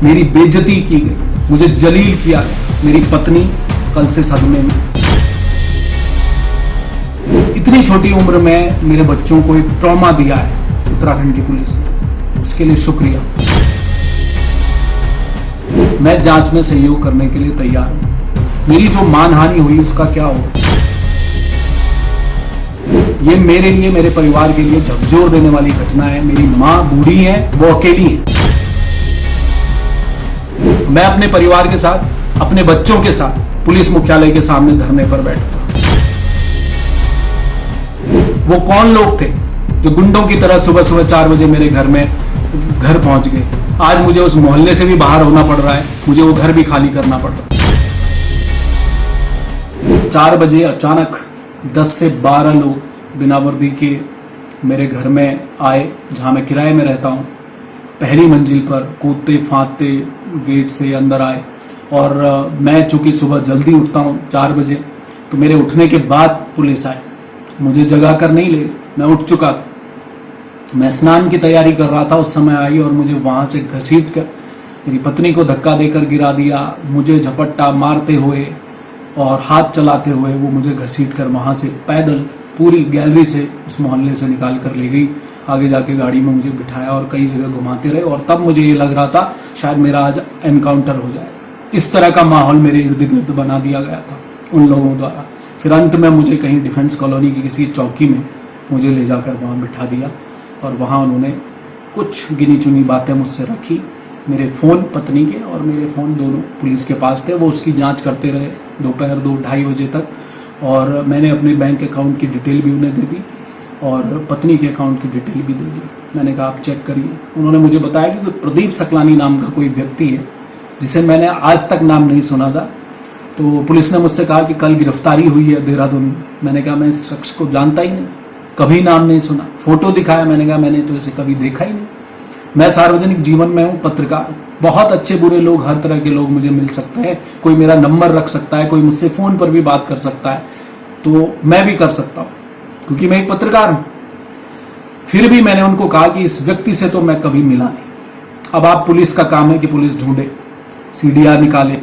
मेरी बेइज्जती की गई, मुझे जलील किया गया। मेरी पत्नी कल से सदमे में। इतनी छोटी उम्र में मेरे बच्चों को एक ट्रॉमा दिया है उत्तराखंड की पुलिस ने, उसके लिए शुक्रिया। मैं जांच में सहयोग करने के लिए तैयार हूं। मेरी जो मानहानि हुई उसका क्या होगा? ये मेरे लिए, मेरे परिवार के लिए झकझोर देने वाली घटना है। मेरी मां बूढ़ी है, वो अकेली है। मैं अपने परिवार के साथ, अपने बच्चों के साथ पुलिस मुख्यालय के सामने धरने पर बैठा। वो कौन लोग थे जो गुंडों की तरह सुबह सुबह 4 बजे मेरे घर पहुंच गए? आज मुझे उस मोहल्ले से भी बाहर होना पड़ रहा है, मुझे वो घर भी खाली करना पड़ रहा है। 4 बजे अचानक 10 से 12 लोग बिना वर्दी के मेरे घर में आए, जहां मैं किराए में रहता हूं। पहली मंजिल पर कूदते फांदते गेट से अंदर आए और मैं चूंकि सुबह जल्दी उठता हूं 4 बजे, तो मेरे उठने के बाद पुलिस आए। मुझे जगा कर नहीं ले, मैं उठ चुका था। मैं स्नान की तैयारी कर रहा था, उस समय आई और मुझे वहां से घसीट कर मेरी पत्नी को धक्का देकर गिरा दिया। मुझे झपट्टा मारते हुए और हाथ चलाते हुए वो मुझे घसीट कर वहां से पैदल पूरी गैलरी से, उस मोहल्ले से निकाल कर ले गई। आगे जाके गाड़ी में मुझे बिठाया और कई जगह घुमाते रहे, और तब मुझे ये लग रहा था शायद मेरा आज एनकाउंटर हो जाएगा। इस तरह का माहौल मेरे इर्द गिर्द बना दिया गया था उन लोगों द्वारा। फिर अंत में मुझे कहीं डिफेंस कॉलोनी की किसी चौकी में मुझे ले जाकर वहाँ बिठा दिया और वहाँ उन्होंने कुछ गिनी चुनी बातें मुझसे रखी। मेरे फ़ोन पत्नी के और मेरे फ़ोन दोनों पुलिस के पास थे। वो उसकी जांच करते रहे दोपहर 2-2:30 बजे तक, और मैंने अपने बैंक अकाउंट की डिटेल भी उन्हें दे दी और पत्नी के अकाउंट की डिटेल भी दे दी। मैंने कहा आप चेक करिए। उन्होंने मुझे बताया कि प्रदीप सकलानी नाम का कोई व्यक्ति है जिसे मैंने आज तक नाम नहीं सुना था। तो पुलिस ने मुझसे कहा कि कल गिरफ्तारी हुई है देहरादून में। मैंने कहा मैं इस शख्स को जानता ही नहीं, कभी नाम नहीं सुना। फोटो दिखाया, मैंने कहा मैंने तो इसे कभी देखा ही नहीं। मैं सार्वजनिक जीवन में हूँ, पत्रकार। बहुत अच्छे बुरे लोग, हर तरह के लोग मुझे मिल सकते हैं। कोई मेरा नंबर रख सकता है, कोई मुझसे फ़ोन पर भी बात कर सकता है, तो मैं भी कर सकता हूँ क्योंकि मैं एक पत्रकार हूँ। फिर भी मैंने उनको कहा कि इस व्यक्ति से तो मैं कभी मिला नहीं। अब आप, पुलिस का काम है कि पुलिस ढूंढे, CDR निकाले,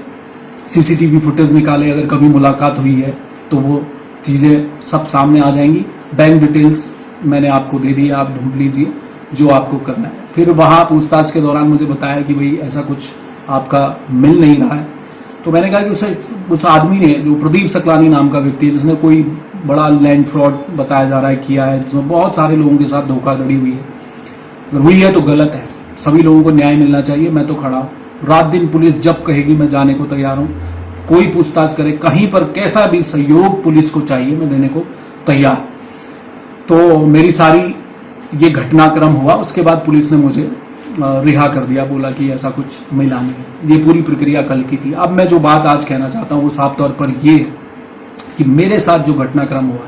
CCTV फुटेज निकाले। अगर कभी मुलाकात हुई है तो वो चीज़ें सब सामने आ जाएंगी। बैंक डिटेल्स मैंने आपको दे दी, आप ढूंढ लीजिए जो आपको करना है। फिर वहाँ पूछताछ के दौरान मुझे बताया कि भाई ऐसा कुछ आपका मिल नहीं रहा है। तो मैंने कहा कि उस आदमी ने, जो प्रदीप सकलानी नाम का व्यक्ति है, जिसने कोई बड़ा लैंड फ्रॉड बताया जा रहा है किया है, जिसमें बहुत सारे लोगों के साथ धोखाधड़ी हुई है, अगर हुई है तो गलत है। सभी लोगों को न्याय मिलना चाहिए। मैं तो खड़ा हूँ, रात दिन पुलिस जब कहेगी मैं जाने को तैयार हूँ। कोई पूछताछ करे, कहीं पर कैसा भी सहयोग पुलिस को चाहिए, मैं देने को तैयार। तो मेरी सारी ये घटनाक्रम हुआ। उसके बाद पुलिस ने मुझे रिहा कर दिया, बोला कि ऐसा कुछ मिला नहीं। ये पूरी प्रक्रिया कल की थी। अब मैं जो बात आज कहना चाहता हूँ वो साफ तौर पर ये है कि मेरे साथ जो घटनाक्रम हुआ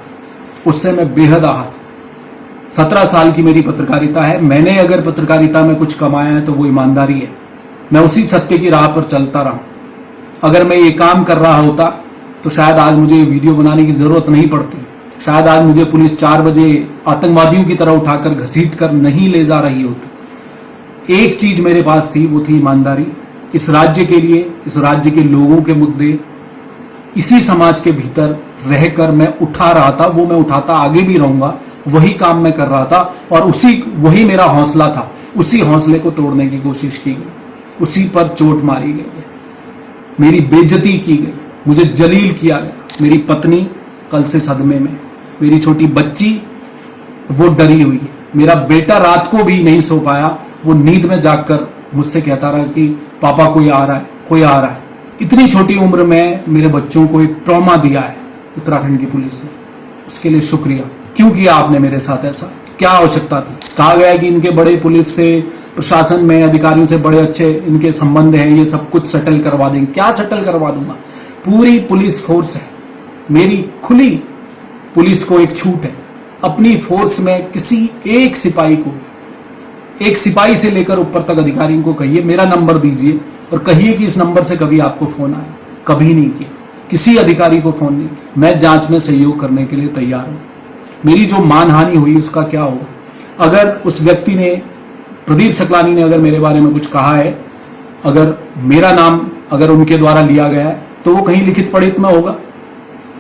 उससे मैं बेहद आहत हूँ। 17 साल की मेरी पत्रकारिता है। मैंने अगर पत्रकारिता में कुछ कमाया है तो वो ईमानदारी है। मैं उसी सत्य की राह पर चलता रहा। अगर मैं ये काम कर रहा होता तो शायद आज मुझे वीडियो बनाने की ज़रूरत नहीं पड़ती। शायद आज मुझे पुलिस 4 बजे आतंकवादियों की तरह उठाकर घसीट कर नहीं ले जा रही होती। एक चीज़ मेरे पास थी, वो थी ईमानदारी। इस राज्य के लिए, इस राज्य के लोगों के मुद्दे इसी समाज के भीतर रहकर मैं उठा रहा था। वो मैं उठाता आगे भी रहूँगा। वही काम मैं कर रहा था और वही मेरा हौसला था। उसी हौसले को तोड़ने की कोशिश की गई, उसी पर चोट मारी गई है, मेरी बेइज्जती की गई, मुझे जलील किया गया। मेरी पत्नी कल से सदमे में, मेरी छोटी बच्ची वो डरी हुई है। मेरा बेटा रात को भी नहीं सो पाया। वो नींद में जागकर मुझसे कहता रहा कि पापा कोई आ रहा है, कोई आ रहा है। इतनी छोटी उम्र में मेरे बच्चों को एक ट्रॉमा दिया है उत्तराखंड की पुलिस ने, उसके लिए शुक्रिया। क्यों किया आपने मेरे साथ ऐसा? क्या आवश्यकता थी? कहा गया कि इनके बड़े पुलिस से, प्रशासन में अधिकारियों से बड़े अच्छे इनके संबंध हैं, ये सब कुछ सेटल करवा देंगे। क्या सेटल करवा दूंगा? पूरी पुलिस फोर्स है मेरी। खुली पुलिस को एक छूट है। अपनी फोर्स में किसी एक सिपाही को, एक सिपाही से लेकर ऊपर तक अधिकारियों को कहिए मेरा नंबर दीजिए और कहिए कि इस नंबर से कभी आपको फोन आया। कभी नहीं किया, किसी अधिकारी को फोन नहीं किया। मैं जांच में सहयोग करने के लिए तैयार हूं। मेरी जो मानहानि हुई उसका क्या होगा? अगर उस व्यक्ति ने, प्रदीप सकलानी ने अगर मेरे बारे में कुछ कहा है, अगर मेरा नाम अगर उनके द्वारा लिया गया है तो वो कहीं लिखित पढ़ित में होगा।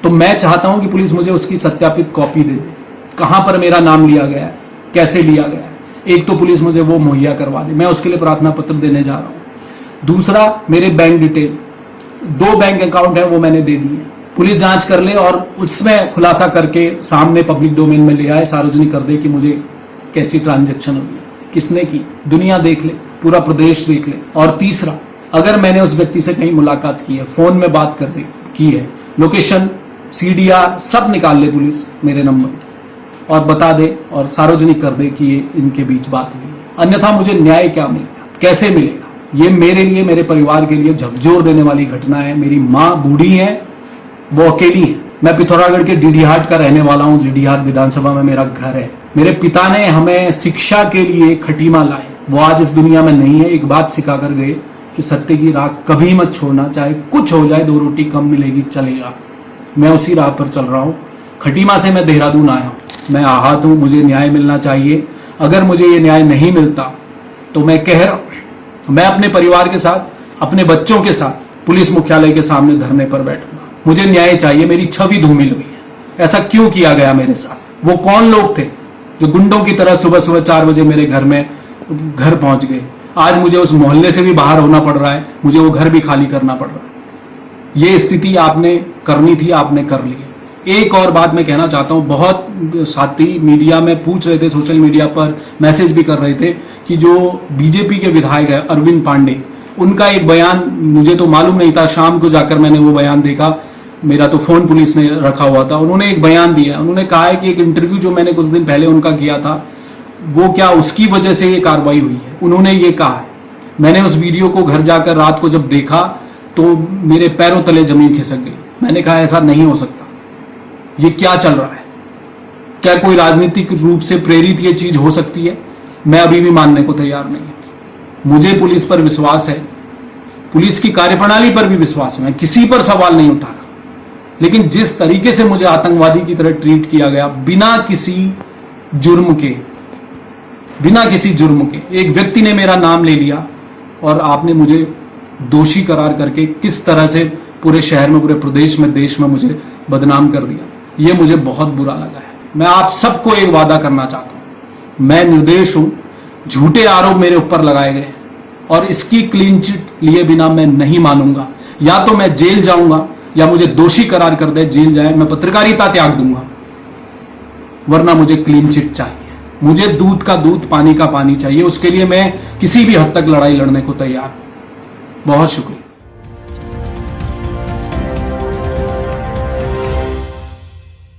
तो मैं चाहता हूं कि पुलिस मुझे उसकी सत्यापित कॉपी दे दे, कहां पर मेरा नाम लिया गया है, कैसे लिया गया है। एक तो पुलिस मुझे वो मुहैया करवा दे, मैं उसके लिए प्रार्थना पत्र देने जा रहा हूं। दूसरा, मेरे बैंक डिटेल 2 बैंक अकाउंट है वो मैंने दे दिए, पुलिस जांच कर ले और उसमें खुलासा करके सामने पब्लिक डोमेन में ले आए, सार्वजनिक कर दे कि मुझे कैसी ट्रांजैक्शन हुई है, किसने की, दुनिया देख ले, पूरा प्रदेश देख ले। और तीसरा, अगर मैंने उस व्यक्ति से कहीं मुलाकात की है, फोन में बात कर की है, लोकेशन CDR सब निकाल ले पुलिस मेरे नंबर की और बता दे और सार्वजनिक कर दे कि ये इनके बीच बात हुई है। अन्यथा मुझे न्याय क्या मिलेगा, कैसे मिलेगा? ये मेरे लिए, मेरे परिवार के लिए झकझोर देने वाली घटना है। मेरी माँ बूढ़ी है, वो अकेली है। मैं पिथौरागढ़ के डीडीहाट का रहने वाला हूँ, डीडीहाट विधानसभा में मेरा घर है। मेरे पिता ने हमें शिक्षा के लिए खटीमा लाए, वो आज इस दुनिया में नहीं है। एक बात सिखा कर गए कि सत्य की राह कभी मत छोड़ना, चाहे कुछ हो जाए, 2 रोटी कम मिलेगी चलेगा। मैं उसी राह पर चल रहा हूँ। खटीमा से मैं देहरादून आया हूँ, मैं आहत हूँ, मुझे न्याय मिलना चाहिए। अगर मुझे ये न्याय नहीं मिलता तो मैं कह रहा हूँ, मैं अपने परिवार के साथ, अपने बच्चों के साथ पुलिस मुख्यालय के सामने धरने पर बैठूंगा। मुझे न्याय चाहिए, मेरी छवि धूमिल हुई है। ऐसा क्यों किया गया मेरे साथ? वो कौन लोग थे जो गुंडों की तरह सुबह सुबह 4 बजे मेरे घर पहुंच गए? आज मुझे उस मोहल्ले से भी बाहर होना पड़ रहा है, मुझे वो घर भी खाली करना पड़ रहा है। ये स्थिति आपने करनी थी, आपने कर ली है। एक और बात मैं कहना चाहता हूँ, बहुत साथी मीडिया में पूछ रहे थे, सोशल मीडिया पर मैसेज भी कर रहे थे कि जो बीजेपी के विधायक है अरविंद पांडे, उनका एक बयान, मुझे तो मालूम नहीं था, शाम को जाकर मैंने वो बयान देखा, मेरा तो फोन पुलिस ने रखा हुआ था। उन्होंने एक बयान दिया, उन्होंने कहा है कि एक इंटरव्यू जो मैंने कुछ दिन पहले उनका किया था, वो क्या उसकी वजह से ये कार्रवाई हुई है, उन्होंने ये कहा है। मैंने उस वीडियो को घर जाकर रात को जब देखा तो मेरे पैरों तले जमीन खिसक गई। मैंने कहा ऐसा नहीं हो सकता, ये क्या चल रहा है? क्या कोई राजनीतिक रूप से प्रेरित ये चीज हो सकती है? मैं अभी भी मानने को तैयार नहीं हूं। मुझे पुलिस पर विश्वास है, पुलिस की कार्यप्रणाली पर भी विश्वास है, मैं किसी पर सवाल नहीं उठा रहा। लेकिन जिस तरीके से मुझे आतंकवादी की तरह ट्रीट किया गया, बिना किसी जुर्म के, एक व्यक्ति ने मेरा नाम ले लिया और आपने मुझे दोषी करार करके किस तरह से पूरे शहर में, पूरे प्रदेश में, देश में मुझे बदनाम कर दिया, ये मुझे बहुत बुरा लगा है। मैं आप सबको एक वादा करना चाहता हूं, मैं निर्दोष हूं, झूठे आरोप मेरे ऊपर लगाए गए और इसकी क्लीन चिट लिए बिना मैं नहीं मानूंगा। या तो मैं जेल जाऊंगा या मुझे दोषी करार कर दे, जेल जाए, मैं पत्रकारिता त्याग दूंगा, वरना मुझे क्लीन चिट चाहिए। मुझे दूध का दूध, पानी का पानी चाहिए। उसके लिए मैं किसी भी हद तक लड़ाई लड़ने को तैयार हूं। बहुत शुक्रिया।